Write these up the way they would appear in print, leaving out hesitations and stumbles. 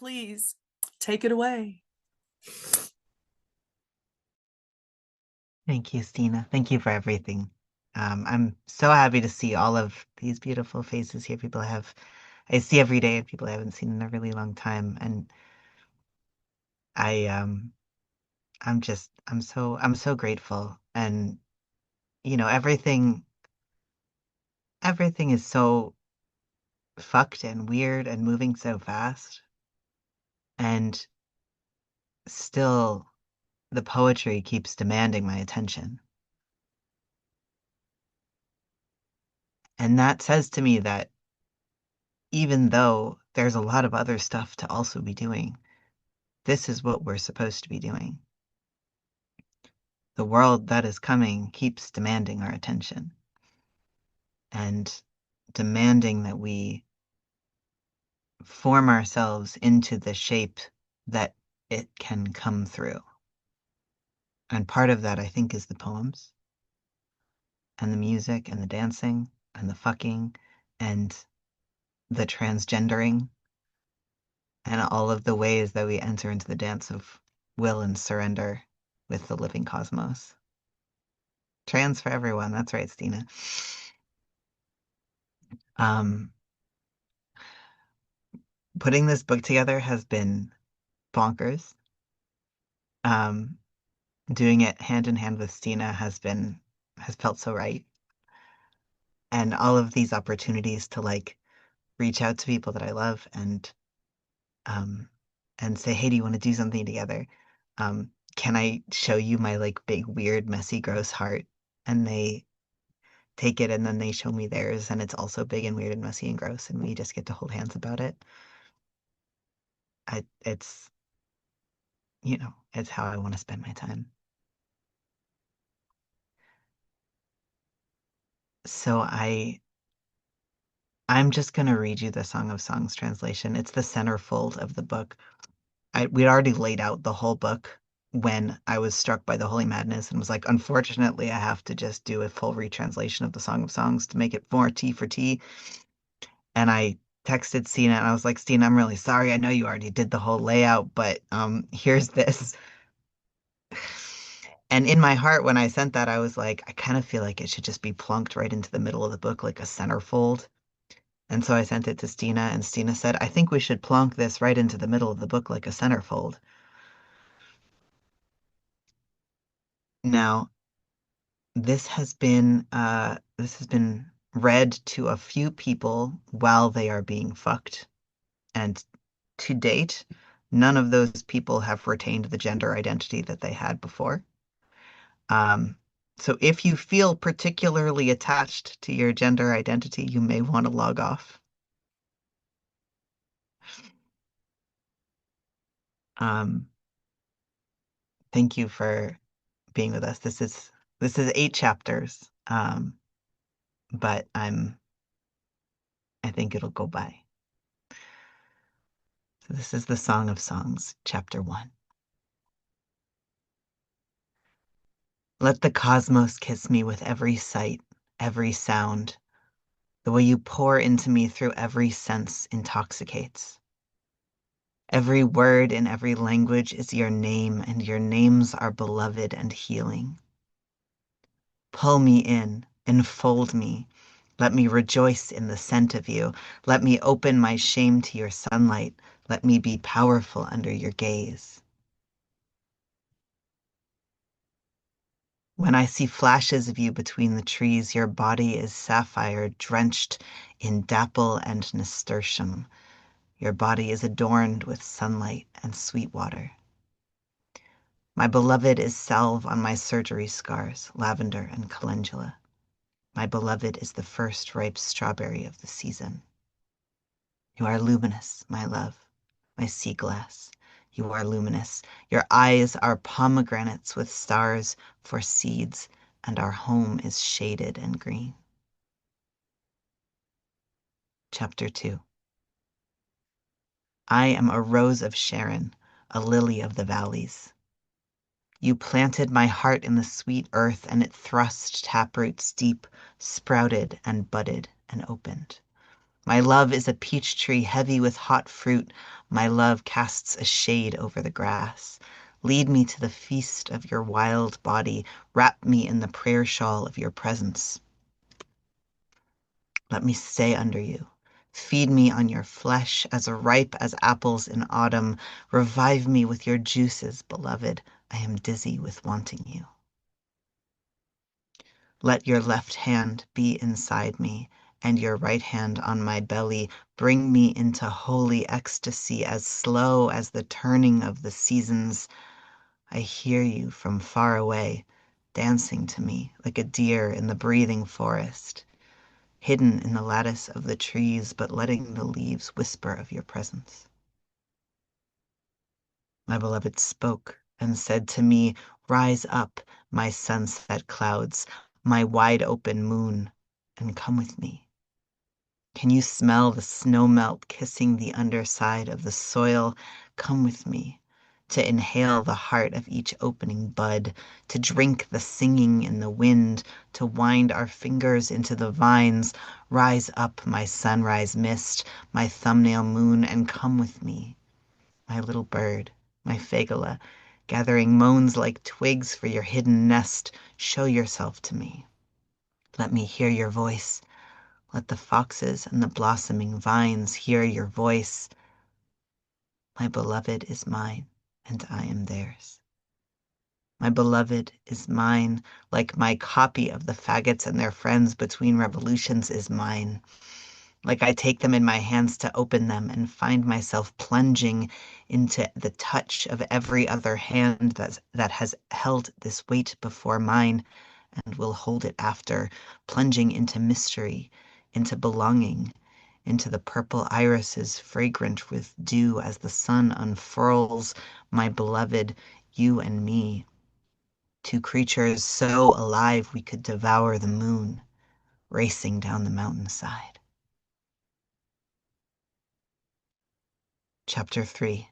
please take it away. Thank you, Stina. Thank you for everything. I'm so happy to see all of these beautiful faces here. I see every day, people I haven't seen in a really long time, and I, I'm so grateful. And everything is so fucked and weird and moving so fast, and still the poetry keeps demanding my attention. And that says to me that even though there's a lot of other stuff to also be doing, this is what we're supposed to be doing. The world that is coming keeps demanding our attention and demanding that we form ourselves into the shape that it can come through. And part of that, I think, is the poems and the music and the dancing and the fucking and the transgendering and all of the ways that we enter into the dance of will and surrender with the living cosmos. Trans for everyone. That's right, Stina. Um, Putting this book together has been bonkers. Um, Doing it hand in hand with Stina has felt so right. And all of these opportunities to like reach out to people that I love um and say, hey, do you want to do something together? Can I show you my like big, weird, messy, gross heart? And they take it and then they show me theirs, and it's also big and weird and messy and gross, and we just get to hold hands about it. It's it's how I want to spend my time. So I'm just gonna read you the Song of Songs translation. It's the centerfold of the book. We'd already laid out the whole book when I was struck by the Holy Madness and was like, unfortunately, I have to just do a full retranslation of the Song of Songs to make it more T for T. And I texted Stina and I was like, Stina, I'm really sorry. I know you already did the whole layout, but here's this. And in my heart, when I sent that, I was like, I kind of feel like it should just be plunked right into the middle of the book, like a centerfold. And so I sent it to Stina, and Stina said, I think we should plonk this right into the middle of the book like a centerfold. Now, this has been read to a few people while they are being fucked. And to date, none of those people have retained the gender identity that they had before. Um, so if you feel particularly attached to your gender identity, you may want to log off. Um, Thank you for being with us. This is 8 chapters, but I think it'll go by. So this is the Song of Songs, chapter 1. Let the cosmos kiss me with every sight, every sound. The way you pour into me through every sense intoxicates. Every word in every language is your name, and your names are beloved and healing. Pull me in, enfold me. Let me rejoice in the scent of you. Let me open my shame to your sunlight. Let me be powerful under your gaze. When I see flashes of you between the trees, your body is sapphire drenched in dapple and nasturtium. Your body is adorned with sunlight and sweet water. My beloved is salve on my surgery scars, lavender and calendula. My beloved is the first ripe strawberry of the season. You are luminous, my love, my sea glass. You are luminous. Your eyes are pomegranates with stars for seeds, and our home is shaded and green. Chapter 2. I am a rose of Sharon, a lily of the valleys. You planted my heart in the sweet earth, and it thrust taproots deep, sprouted and budded and opened. My love is a peach tree heavy with hot fruit. My love casts a shade over the grass. Lead me to the feast of your wild body. Wrap me in the prayer shawl of your presence. Let me stay under you. Feed me on your flesh as ripe as apples in autumn. Revive me with your juices, beloved. I am dizzy with wanting you. Let your left hand be inside me, and your right hand on my belly. Bring me into holy ecstasy as slow as the turning of the seasons. I hear you from far away, dancing to me like a deer in the breathing forest, hidden in the lattice of the trees, but letting the leaves whisper of your presence. My beloved spoke and said to me, rise up, my sunset clouds, my wide open moon, and come with me. Can you smell the snow melt kissing the underside of the soil? Come with me to inhale the heart of each opening bud, to drink the singing in the wind, to wind our fingers into the vines. Rise up, my sunrise mist, my thumbnail moon, and come with me. My little bird, my fagula, gathering moans like twigs for your hidden nest, show yourself to me. Let me hear your voice. Let the foxes and the blossoming vines hear your voice. My beloved is mine, and I am theirs. My beloved is mine, like my copy of the faggots and their friends between revolutions is mine. Like I take them in my hands to open them and find myself plunging into the touch of every other hand that has held this weight before mine and will hold it after, plunging into mystery, into belonging, into the purple irises fragrant with dew as the sun unfurls. My beloved, you and me, two creatures so alive we could devour the moon, racing down the mountainside. Chapter 3.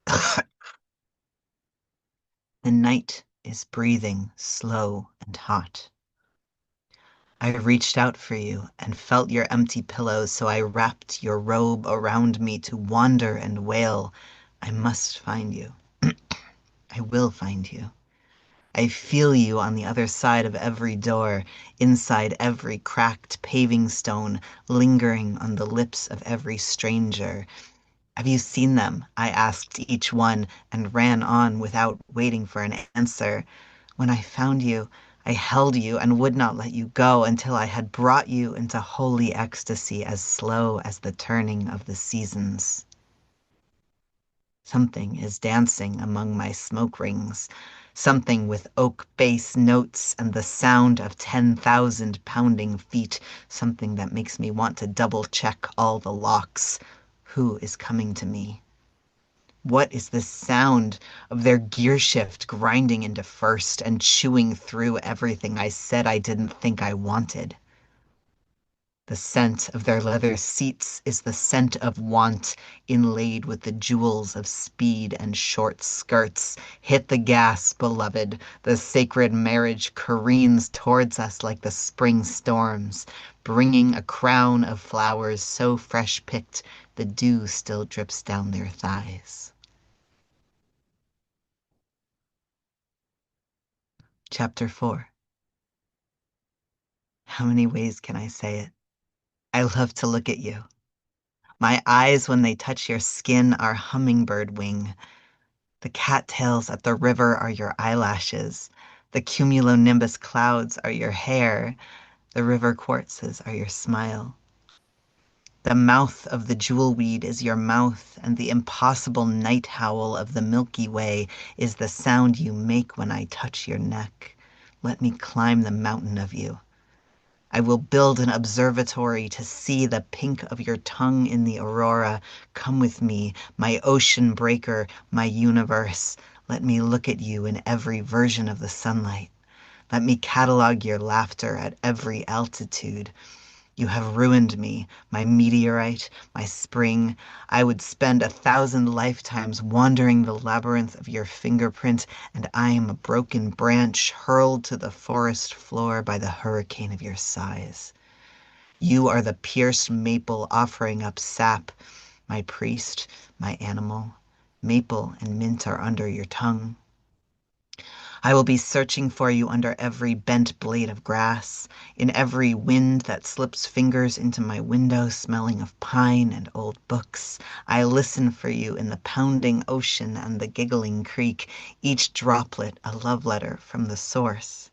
The night is breathing slow and hot. I reached out for you and felt your empty pillows, so I wrapped your robe around me to wander and wail. I must find you. I will find you. I feel you on the other side of every door, inside every cracked paving stone, lingering on the lips of every stranger. Have you seen them? I asked each one and ran on without waiting for an answer. When I found you, I held you and would not let you go until I had brought you into holy ecstasy as slow as the turning of the seasons. Something is dancing among my smoke rings, something with oak bass notes and the sound of 10,000 pounding feet, something that makes me want to double-check all the locks. Who is coming to me? What is the sound of their gear shift grinding into first and chewing through everything I said I didn't think I wanted? The scent of their leather seats is the scent of want, inlaid with the jewels of speed and short skirts. Hit the gas, beloved. The sacred marriage careens towards us like the spring storms, bringing a crown of flowers so fresh-picked the dew still drips down their thighs. Chapter 4. How many ways can I say it? I love to look at you. My eyes, when they touch your skin, are hummingbird wing. The cattails at the river are your eyelashes. The cumulonimbus clouds are your hair. The river quartzes are your smile. The mouth of the jewelweed is your mouth, and the impossible night howl of the Milky Way is the sound you make when I touch your neck. Let me climb the mountain of you. I will build an observatory to see the pink of your tongue in the aurora. Come with me, my ocean breaker, my universe. Let me look at you in every version of the sunlight. Let me catalog your laughter at every altitude. You have ruined me, my meteorite, my spring. I would spend 1,000 lifetimes wandering the labyrinth of your fingerprint, and I am a broken branch hurled to the forest floor by the hurricane of your sighs. You are the pierced maple offering up sap, my priest, my animal. Maple and mint are under your tongue. I will be searching for you under every bent blade of grass, in every wind that slips fingers into my window smelling of pine and old books. I listen for you in the pounding ocean and the giggling creek, each droplet a love letter from the source.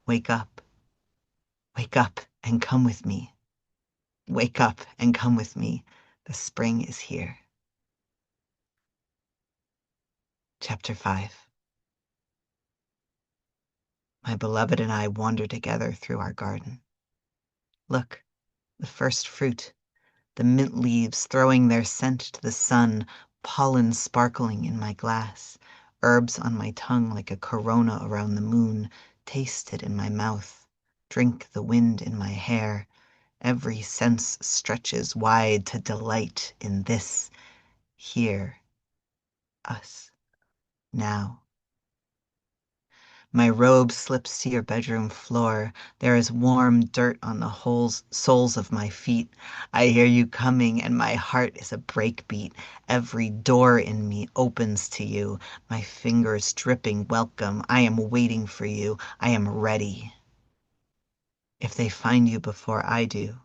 Wake up and come with me. Wake up and come with me. The spring is here. Chapter 5. My beloved and I wander together through our garden. Look, the first fruit, the mint leaves throwing their scent to the sun, pollen sparkling in my glass, herbs on my tongue like a corona around the moon, taste it in my mouth, drink the wind in my hair. Every sense stretches wide to delight in this, here, us, now. My robe slips to your bedroom floor. There is warm dirt on the soles of my feet. I hear you coming, and my heart is a breakbeat. Every door in me opens to you. My fingers dripping welcome. I am waiting for you. I am ready. If they find you before I do,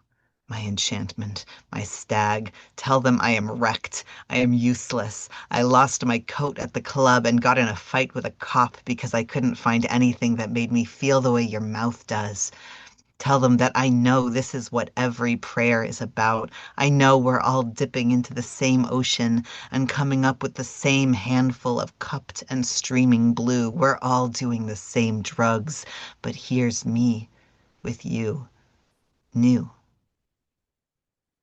my enchantment, my stag, tell them I am wrecked. I am useless. I lost my coat at the club and got in a fight with a cop because I couldn't find anything that made me feel the way your mouth does. Tell them that I know this is what every prayer is about. I know we're all dipping into the same ocean and coming up with the same handful of cupped and streaming blue. We're all doing the same drugs. But here's me with you, new.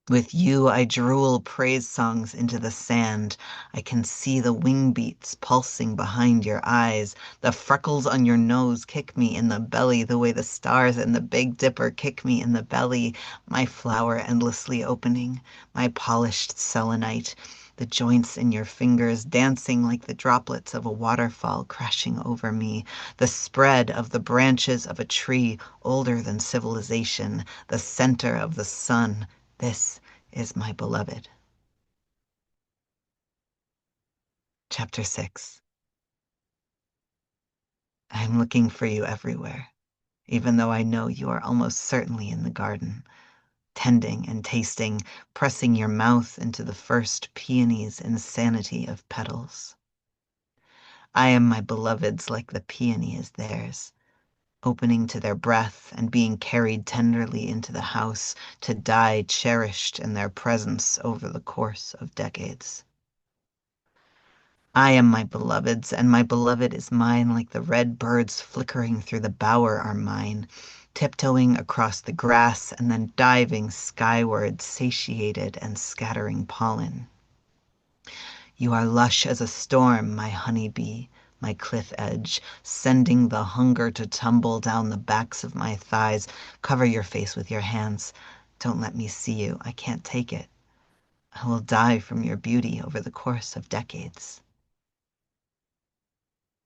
With you, I drool praise songs into the sand. I can see the wing beats pulsing behind your eyes. The freckles on your nose kick me in the belly the way the stars in the Big Dipper kick me in the belly. My flower endlessly opening, my polished selenite. The joints in your fingers dancing like the droplets of a waterfall crashing over me. The spread of the branches of a tree older than civilization. The center of the sun. This is my beloved. Chapter 6. I am looking for you everywhere, even though I know you are almost certainly in the garden, tending and tasting, pressing your mouth into the first peony's insanity of petals. I am my beloved's like the peony is theirs, opening to their breath and being carried tenderly into the house to die cherished in their presence over the course of decades. I am my beloved's, and my beloved is mine like the red birds flickering through the bower are mine, tiptoeing across the grass and then diving skyward, satiated and scattering pollen. You are lush as a storm, my honey bee, my cliff edge, sending the hunger to tumble down the backs of my thighs. Cover your face with your hands. Don't let me see you. I can't take it. I will die from your beauty over the course of decades.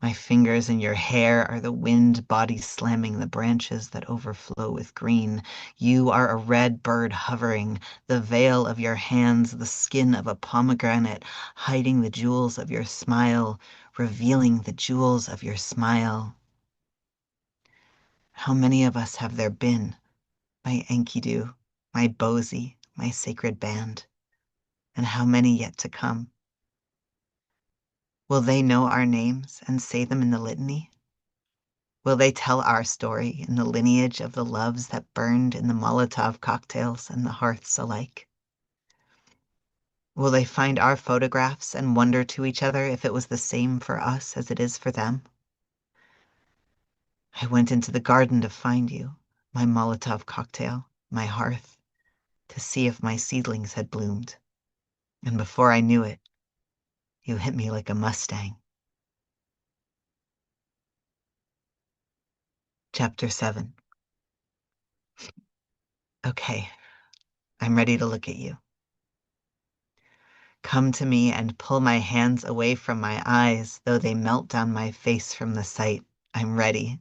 My fingers in your hair are the wind body slamming the branches that overflow with green. You are a red bird hovering, the veil of your hands, the skin of a pomegranate, hiding the jewels of your smile, revealing the jewels of your smile. How many of us have there been? My Enkidu, my Bosie, my sacred band, and how many yet to come? Will they know our names and say them in the litany? Will they tell our story in the lineage of the loves that burned in the Molotov cocktails and the hearths alike? Will they find our photographs and wonder to each other if it was the same for us as it is for them? I went into the garden to find you, my Molotov cocktail, my hearth, to see if my seedlings had bloomed. And before I knew it, you hit me like a Mustang. Chapter 7. Okay, I'm ready to look at you. Come to me and pull my hands away from my eyes, though they melt down my face from the sight. I'm ready.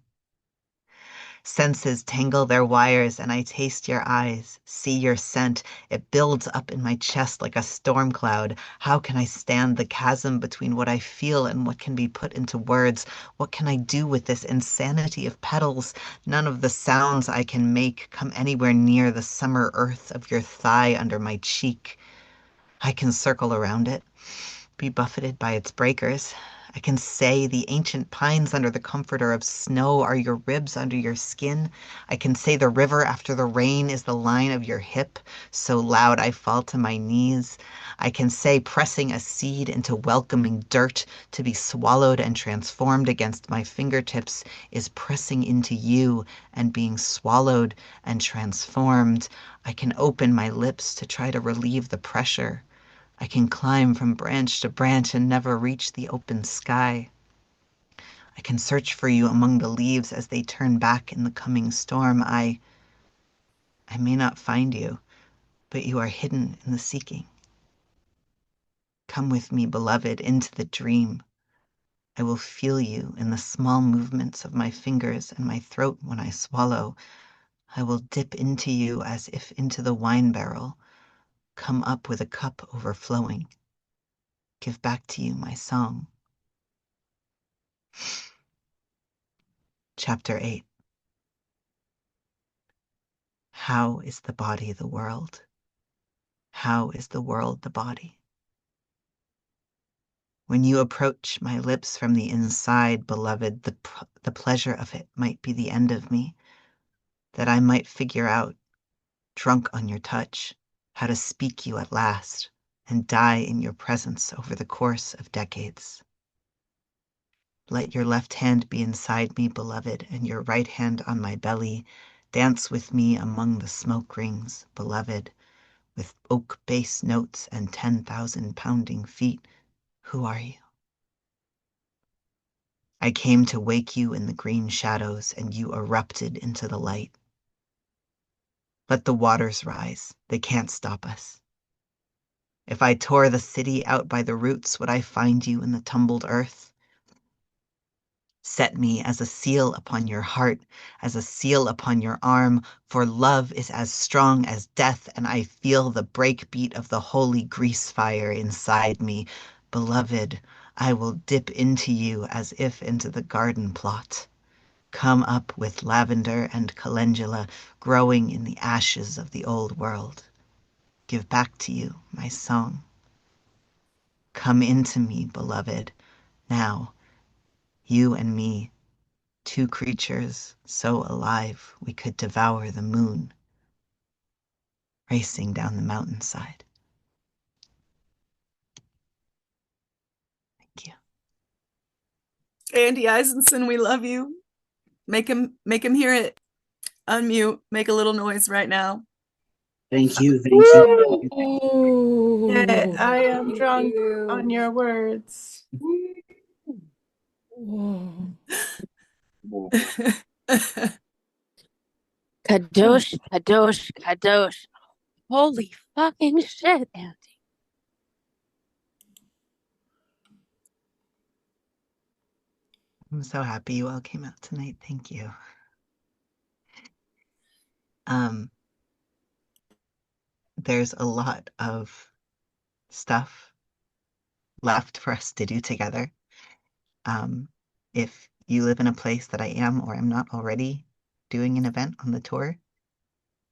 Senses tangle their wires, and I taste your eyes, see your scent. It builds up in my chest like a storm cloud. How can I stand the chasm between what I feel and what can be put into words? What can I do with this insanity of petals? None of the sounds I can make come anywhere near the summer earth of your thigh under my cheek. I can circle around it, be buffeted by its breakers. I can say the ancient pines under the comforter of snow are your ribs under your skin. I can say the river after the rain is the line of your hip, so loud I fall to my knees. I can say pressing a seed into welcoming dirt to be swallowed and transformed against my fingertips is pressing into you and being swallowed and transformed. I can open my lips to try to relieve the pressure. I can climb from branch to branch and never reach the open sky. I can search for you among the leaves as they turn back in the coming storm. I may not find you, but you are hidden in the seeking. Come with me, beloved, into the dream. I will feel you in the small movements of my fingers and my throat when I swallow. I will dip into you as if into the wine barrel. Come up with a cup overflowing. Give back to you my song. Chapter 8. How is the body the world? How is the world the body? When you approach my lips from the inside, beloved, the pleasure of it might be the end of me, that I might figure out, drunk on your touch, how to speak you at last and die in your presence over the course of decades. Let your left hand be inside me, beloved, and your right hand on my belly. Dance with me among the smoke rings, beloved, with oak bass notes and 10,000 pounding feet. Who are you? I came to wake you in the green shadows, and you erupted into the light. Let the waters rise. They can't stop us. If I tore the city out by the roots, would I find you in the tumbled earth? Set me as a seal upon your heart, as a seal upon your arm, for love is as strong as death, and I feel the breakbeat of the holy grease fire inside me. Beloved, I will dip into you as if into the garden plot. Come up with lavender and calendula growing in the ashes of the old world. Give back to you my song. Come into me, beloved, now, you and me, two creatures so alive we could devour the moon, racing down the mountainside. Thank you. Andy Izenson, we love you. Make him hear it. Unmute. Make a little noise right now. Thank you, thank you. Yeah, I am Thank drunk you. on your words. Kadosh, kadosh, kadosh. Holy fucking shit, Andy. I'm so happy you all came out tonight. Thank you. There's a lot of stuff left for us to do together. If you live in a place that I am or am not already doing an event on the tour,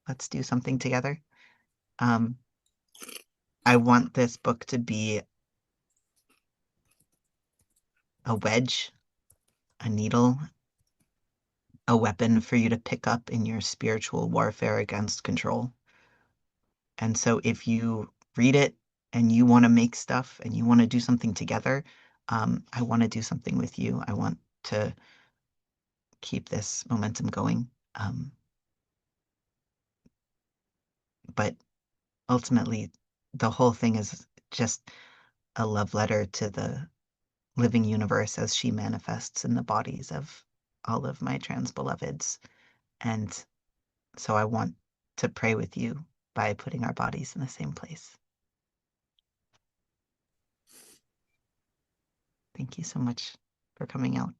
let's do something together. I want this book to be a wedge, a needle, a weapon for you to pick up in your spiritual warfare against control. And so if you read it and you want to make stuff and you want to do something together, I want to do something with you. I want to keep this momentum going. But ultimately, the whole thing is just a love letter to the living universe as she manifests in the bodies of all of my trans beloveds. And so I want to pray with you by putting our bodies in the same place. Thank you so much for coming out.